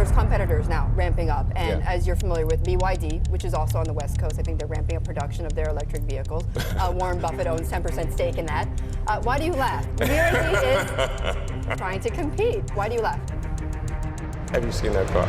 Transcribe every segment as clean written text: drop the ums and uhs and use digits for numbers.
there's competitors now ramping up, and Yeah. as you're familiar with BYD, which is also on the West Coast, I think they're ramping up production of their electric vehicles. Warren Buffett owns 10% stake in that. Why do you laugh? BYD is trying to compete. Why do you laugh? Have you seen that car?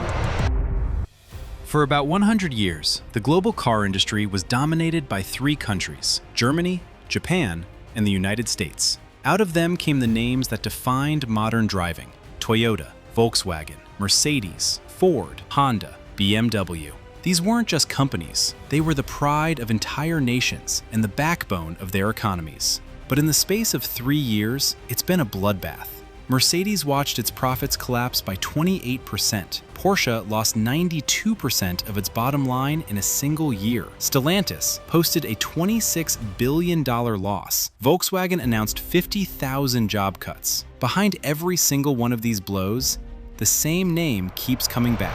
For about 100 years, the global car industry was dominated by three countries: Germany, Japan, and the United States. Out of them came the names that defined modern driving: Toyota, Volkswagen, Mercedes, Ford, Honda, BMW. These weren't just companies, they were the pride of entire nations and the backbone of their economies. But in the space of 3 years, it's been a bloodbath. Mercedes watched its profits collapse by 28%. Porsche lost 92% of its bottom line in a single year. Stellantis posted a $26 billion loss. Volkswagen announced 50,000 job cuts. Behind every single one of these blows, the same name keeps coming back: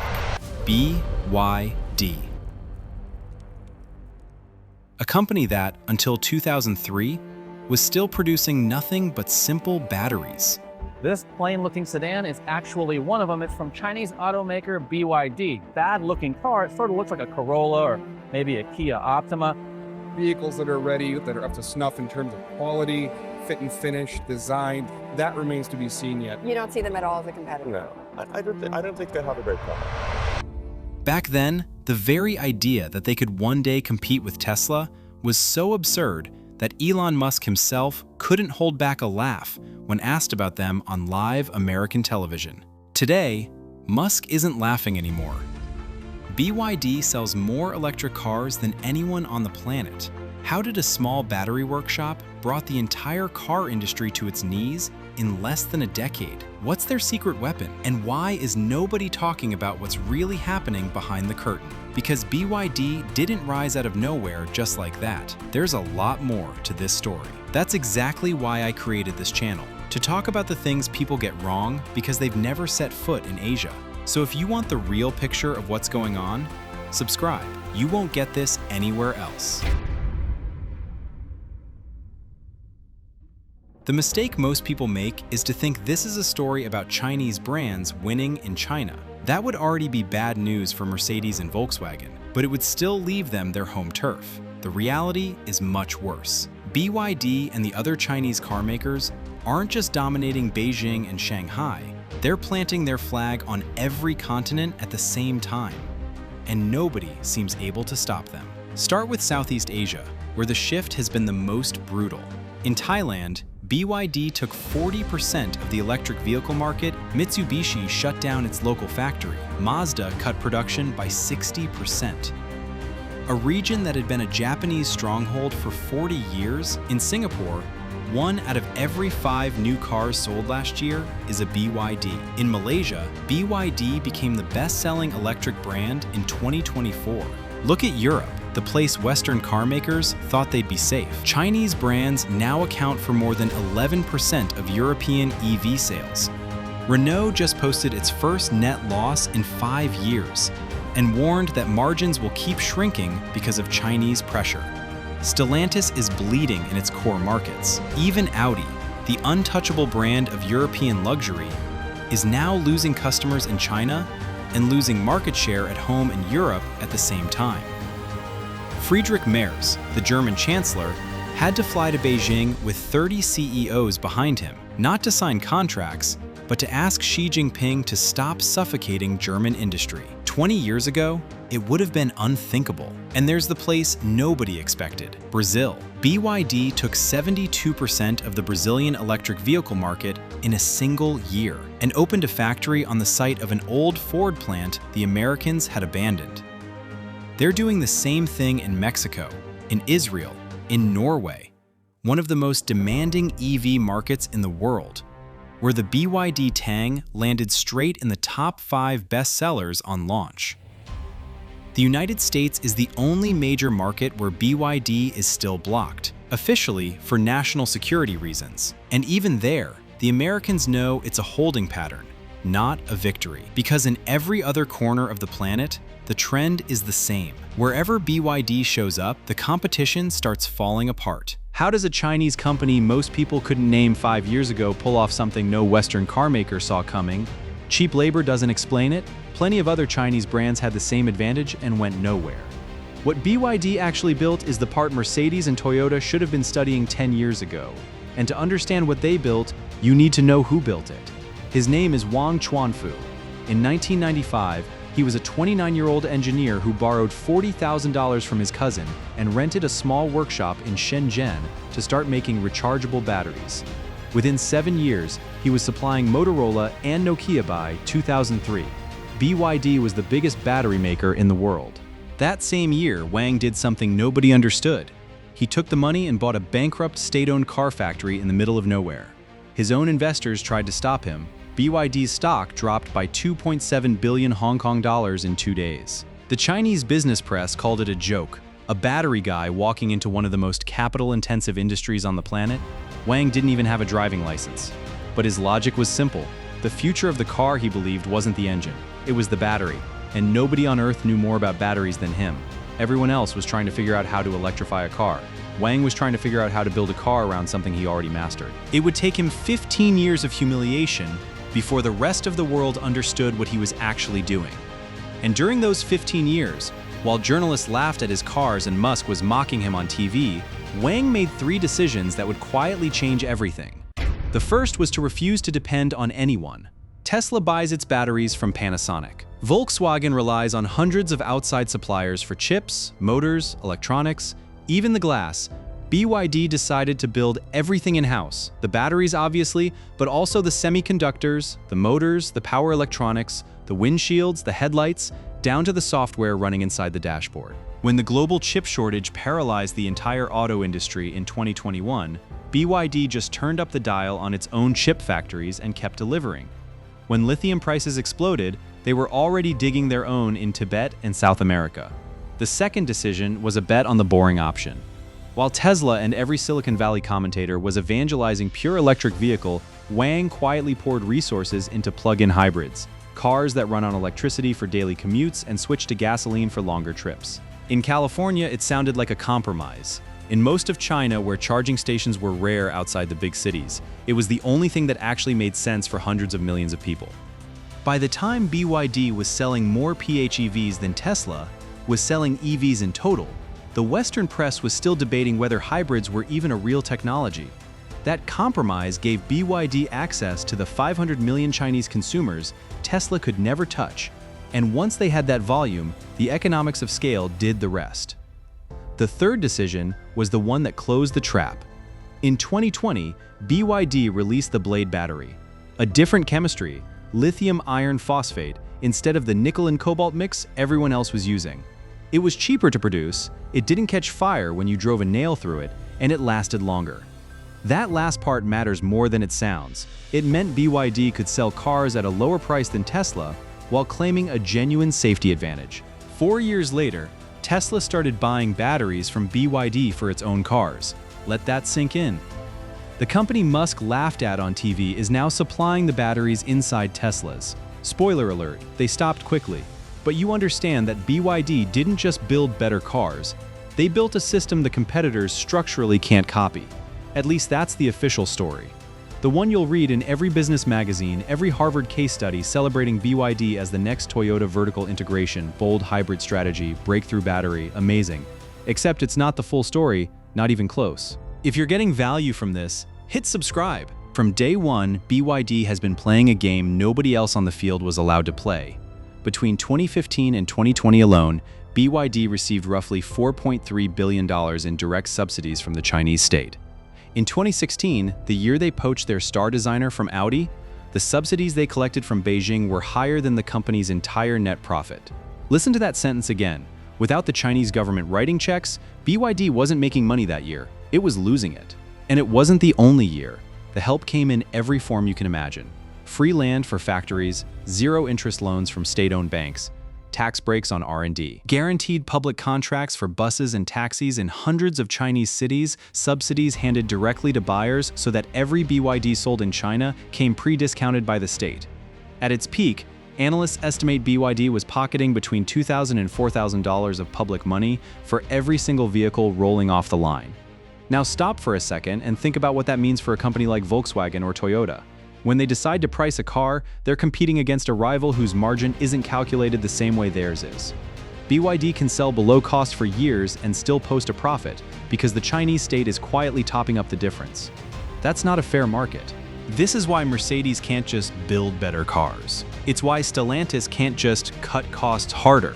BYD. A company that, until 2003, was still producing nothing but simple batteries. This plain-looking sedan is actually one of them. It's from Chinese automaker BYD. Bad-looking car. It sort of looks like a Corolla or maybe a Kia Optima. Vehicles that are ready, that are up to snuff in terms of quality, fit and finish, design, that remains to be seen yet. You don't see them at all as a competitor. No, I don't think they have a great car. Back then, the very idea that they could one day compete with Tesla was so absurd that Elon Musk himself couldn't hold back a laugh when asked about them on live American television. Today, Musk isn't laughing anymore. BYD sells more electric cars than anyone on the planet. How did a small battery workshop brought the entire car industry to its knees in less than a decade? What's their secret weapon? And why is nobody talking about what's really happening behind the curtain? Because BYD didn't rise out of nowhere just like that. There's a lot more to this story. That's exactly why I created this channel, to talk about the things people get wrong because they've never set foot in Asia. So if you want the real picture of what's going on, subscribe. You won't get this anywhere else. The mistake most people make is to think this is a story about Chinese brands winning in China. That would already be bad news for Mercedes and Volkswagen, but it would still leave them their home turf. The reality is much worse. BYD and the other Chinese car makers aren't just dominating Beijing and Shanghai, they're planting their flag on every continent at the same time. And nobody seems able to stop them. Start with Southeast Asia, where the shift has been the most brutal. In Thailand, BYD took 40% of the electric vehicle market, Mitsubishi shut down its local factory, Mazda cut production by 60%. A region that had been a Japanese stronghold for 40 years, in Singapore, 1 out of every 5 new cars sold last year is a BYD. In Malaysia, BYD became the best-selling electric brand in 2024. Look at Europe, the place Western car makers thought they'd be safe. Chinese brands now account for more than 11% of European EV sales. Renault just posted its first net loss in 5 years and warned that margins will keep shrinking because of Chinese pressure. Stellantis is bleeding in its core markets. Even Audi, the untouchable brand of European luxury, is now losing customers in China and losing market share at home in Europe at the same time. Friedrich Merz, the German chancellor, had to fly to Beijing with 30 CEOs behind him, not to sign contracts, but to ask Xi Jinping to stop suffocating German industry. 20 years ago, it would have been unthinkable. And there's the place nobody expected, Brazil. BYD took 72% of the Brazilian electric vehicle market in a single year and opened a factory on the site of an old Ford plant the Americans had abandoned. They're doing the same thing in Mexico, in Israel, in Norway, one of the most demanding EV markets in the world, where the BYD Tang landed straight in the top 5 bestsellers on launch. The United States is the only major market where BYD is still blocked, officially for national security reasons. And even there, the Americans know it's a holding pattern, not a victory. Because in every other corner of the planet, the trend is the same. Wherever BYD shows up, the competition starts falling apart. How does a Chinese company most people couldn't name 5 years ago pull off something no Western car maker saw coming? Cheap labor doesn't explain it? plenty of other Chinese brands had the same advantage and went nowhere. What BYD actually built is the part Mercedes and Toyota should have been studying 10 years ago. And to understand what they built, you need to know who built it. His name is Wang Chuanfu. In 1995, he was a 29-year-old engineer who borrowed $40,000 from his cousin and rented a small workshop in Shenzhen to start making rechargeable batteries. Within 7 years, he was supplying Motorola and Nokia by 2003. BYD was the biggest battery maker in the world. That same year, Wang did something nobody understood. He took the money and bought a bankrupt state-owned car factory in the middle of nowhere. His own investors tried to stop him. BYD's stock dropped by 2.7 billion Hong Kong dollars in 2 days. The Chinese business press called it a joke, a battery guy walking into one of the most capital-intensive industries on the planet. Wang didn't even have a driving license. But his logic was simple. The future of the car, he believed, wasn't the engine. It was the battery. And nobody on Earth knew more about batteries than him. Everyone else was trying to figure out how to electrify a car. Wang was trying to figure out how to build a car around something he already mastered. It would take him 15 years of humiliation before the rest of the world understood what he was actually doing. And during those 15 years, while journalists laughed at his cars and Musk was mocking him on TV, Wang made 3 decisions that would quietly change everything. The first was to refuse to depend on anyone. Tesla buys its batteries from Panasonic. Volkswagen relies on hundreds of outside suppliers for chips, motors, electronics, even the glass. BYD decided to build everything in-house, the batteries obviously, but also the semiconductors, the motors, the power electronics, the windshields, the headlights, down to the software running inside the dashboard. When the global chip shortage paralyzed the entire auto industry in 2021, BYD just turned up the dial on its own chip factories and kept delivering. When lithium prices exploded, they were already digging their own in Tibet and South America. The second decision was a bet on the boring option. While Tesla and every Silicon Valley commentator was evangelizing pure electric vehicle, Wang quietly poured resources into plug-in hybrids, cars that run on electricity for daily commutes and switch to gasoline for longer trips. In California, it sounded like a compromise. In most of China, where charging stations were rare outside the big cities, it was the only thing that actually made sense for hundreds of millions of people. By the time BYD was selling more PHEVs than Tesla was selling EVs in total, the Western press was still debating whether hybrids were even a real technology. That compromise gave BYD access to the 500 million Chinese consumers Tesla could never touch, and once they had that volume, the economics of scale did the rest. The third decision was the one that closed the trap. In 2020, BYD released the Blade battery, a different chemistry, lithium iron phosphate, instead of the nickel and cobalt mix everyone else was using. It was cheaper to produce, it didn't catch fire when you drove a nail through it, and it lasted longer. That last part matters more than it sounds. It meant BYD could sell cars at a lower price than Tesla while claiming a genuine safety advantage. 4 years later, Tesla started buying batteries from BYD for its own cars. Let that sink in. The company Musk laughed at on TV is now supplying the batteries inside Teslas. Spoiler alert, they stopped quickly. But you understand that BYD didn't just build better cars, they built a system the competitors structurally can't copy. At least that's the official story. The one you'll read in every business magazine, every Harvard case study celebrating BYD as the next Toyota vertical integration, bold hybrid strategy, breakthrough battery, amazing. Except it's not the full story, not even close. If you're getting value from this, hit subscribe. From day one, BYD has been playing a game nobody else on the field was allowed to play. Between 2015 and 2020 alone, BYD received roughly $4.3 billion in direct subsidies from the Chinese state. In 2016, the year they poached their star designer from Audi, the subsidies they collected from Beijing were higher than the company's entire net profit. Listen to that sentence again. Without the Chinese government writing checks, BYD wasn't making money that year. It was losing it. And it wasn't the only year. The help came in every form you can imagine. Free land for factories, zero-interest loans from state-owned banks, tax breaks on R&D, guaranteed public contracts for buses and taxis in hundreds of Chinese cities, subsidies handed directly to buyers so that every BYD sold in China came pre-discounted by the state. At its peak, analysts estimate BYD was pocketing between $2,000 and $4,000 of public money for every single vehicle rolling off the line. Now stop for a second and think about what that means for a company like Volkswagen or Toyota. When they decide to price a car, they're competing against a rival whose margin isn't calculated the same way theirs is. BYD can sell below cost for years and still post a profit because the Chinese state is quietly topping up the difference. That's not a fair market. This is why Mercedes can't just build better cars. It's why Stellantis can't just cut costs harder.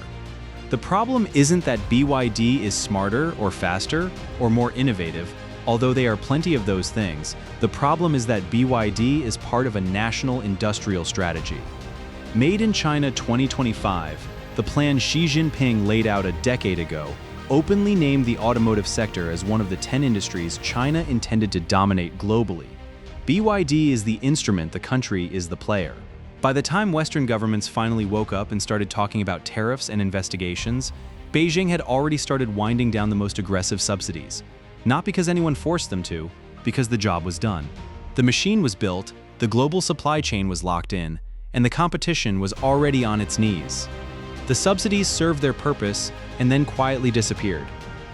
The problem isn't that BYD is smarter or faster or more innovative, although they are plenty of those things. The problem is that BYD is part of a national industrial strategy. Made in China 2025, the plan Xi Jinping laid out a decade ago openly named the automotive sector as one of the 10 industries China intended to dominate globally. BYD is the instrument, the country is the player. By the time Western governments finally woke up and started talking about tariffs and investigations, Beijing had already started winding down the most aggressive subsidies. Not because anyone forced them to, because the job was done. The machine was built, the global supply chain was locked in, and the competition was already on its knees. The subsidies served their purpose and then quietly disappeared,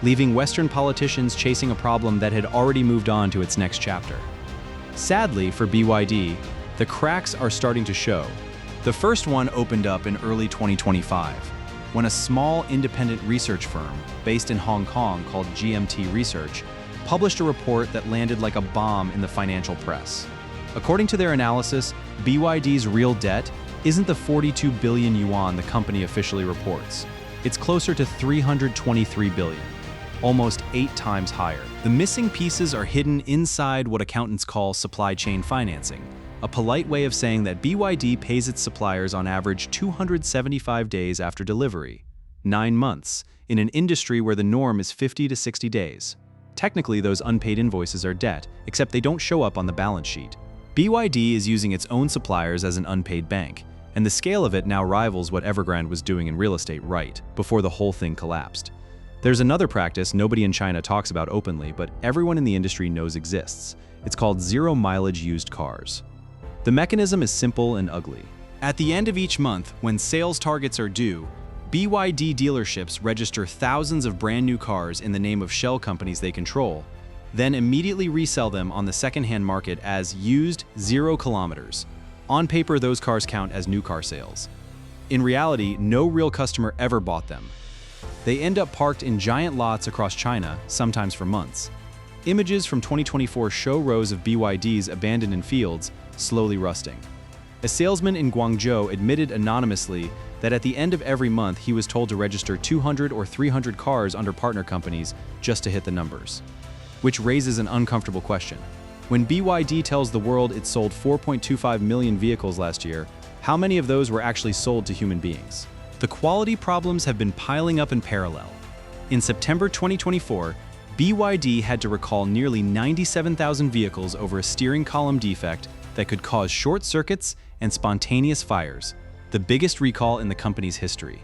leaving Western politicians chasing a problem that had already moved on to its next chapter. Sadly for BYD, the cracks are starting to show. The first one opened up in early 2025, when a small independent research firm based in Hong Kong called GMT Research published a report that landed like a bomb in the financial press. According to their analysis, BYD's real debt isn't the 42 billion yuan the company officially reports. It's closer to 323 billion, almost 8 times higher. The missing pieces are hidden inside what accountants call supply chain financing, a polite way of saying that BYD pays its suppliers on average 275 days after delivery, 9 months, in an industry where the norm is 50 to 60 days. Technically, those unpaid invoices are debt, except they don't show up on the balance sheet. BYD is using its own suppliers as an unpaid bank, and the scale of it now rivals what Evergrande was doing in real estate right before the whole thing collapsed. There's another practice nobody in China talks about openly, but everyone in the industry knows exists. It's called zero-mileage used cars. The mechanism is simple and ugly. At the end of each month, when sales targets are due, BYD dealerships register thousands of brand new cars in the name of shell companies they control, then immediately resell them on the second-hand market as used 0 kilometers. On paper, those cars count as new car sales. In reality, no real customer ever bought them. They end up parked in giant lots across China, sometimes for months. Images from 2024 show rows of BYDs abandoned in fields, slowly rusting. A salesman in Guangzhou admitted anonymously that at the end of every month he was told to register 200 or 300 cars under partner companies just to hit the numbers. Which raises an uncomfortable question. When BYD tells the world it sold 4.25 million vehicles last year, how many of those were actually sold to human beings? The quality problems have been piling up in parallel. In September 2024, BYD had to recall nearly 97,000 vehicles over a steering column defect that could cause short circuits and spontaneous fires, the biggest recall in the company's history.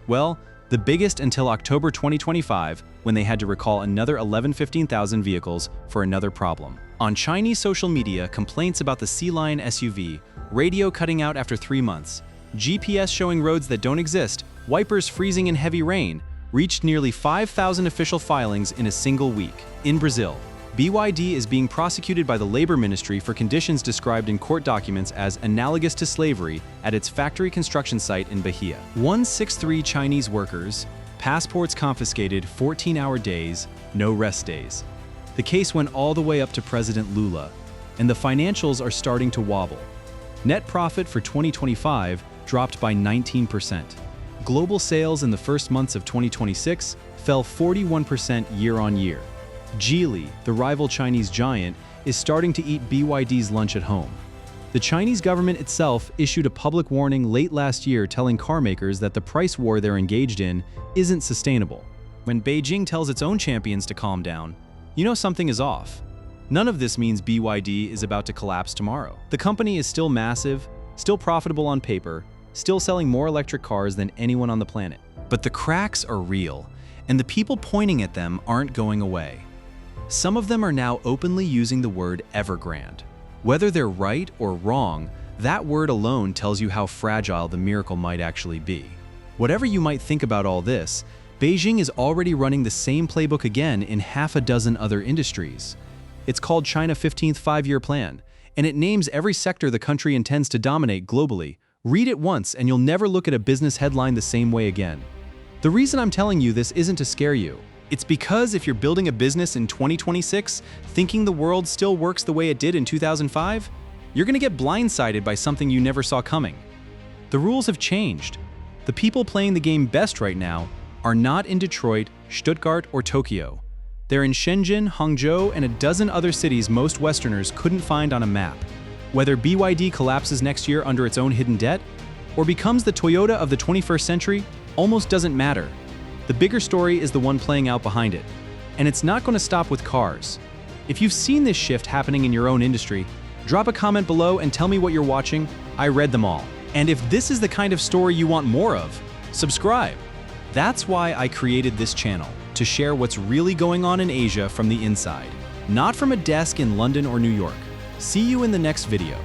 Well, the biggest until October 2025, when they had to recall another 15,000 vehicles for another problem. On Chinese social media, complaints about the C-Line SUV, radio cutting out after 3 months, GPS showing roads that don't exist, wipers freezing in heavy rain, reached nearly 5,000 official filings in a single week. In Brazil, BYD is being prosecuted by the Labor Ministry for conditions described in court documents as analogous to slavery at its factory construction site in Bahia. 163 Chinese workers, passports confiscated, 14-hour days, no rest days. The case went all the way up to President Lula, and the financials are starting to wobble. Net profit for 2025 dropped by 19%. Global sales in the first months of 2026 fell 41% year-on-year. Geely, the rival Chinese giant, is starting to eat BYD's lunch at home. The Chinese government itself issued a public warning late last year telling carmakers that the price war they're engaged in isn't sustainable. When Beijing tells its own champions to calm down, you know something is off. None of this means BYD is about to collapse tomorrow. The company is still massive, still profitable on paper, still selling more electric cars than anyone on the planet. But the cracks are real, and the people pointing at them aren't going away. Some of them are now openly using the word Evergrande. Whether they're right or wrong, that word alone tells you how fragile the miracle might actually be. Whatever you might think about all this, Beijing is already running the same playbook again in half a dozen other industries. It's called China 15th Five-Year Plan. and it names every sector the country intends to dominate globally. Read it once and you'll never look at a business headline the same way again. The reason I'm telling you this isn't to scare you. It's because if you're building a business in 2026, thinking the world still works the way it did in 2005, you're gonna get blindsided by something you never saw coming. The rules have changed. The people playing the game best right now are not in Detroit, Stuttgart, or Tokyo. They're in Shenzhen, Hangzhou, and a dozen other cities most Westerners couldn't find on a map. Whether BYD collapses next year under its own hidden debt, or becomes the Toyota of the 21st century, almost doesn't matter. The bigger story is the one playing out behind it. And it's not going to stop with cars. If you've seen this shift happening in your own industry, drop a comment below and tell me what you're watching. I read them all. And if this is the kind of story you want more of, subscribe. That's why I created this channel, to share what's really going on in Asia from the inside, not from a desk in London or New York. See you in the next video.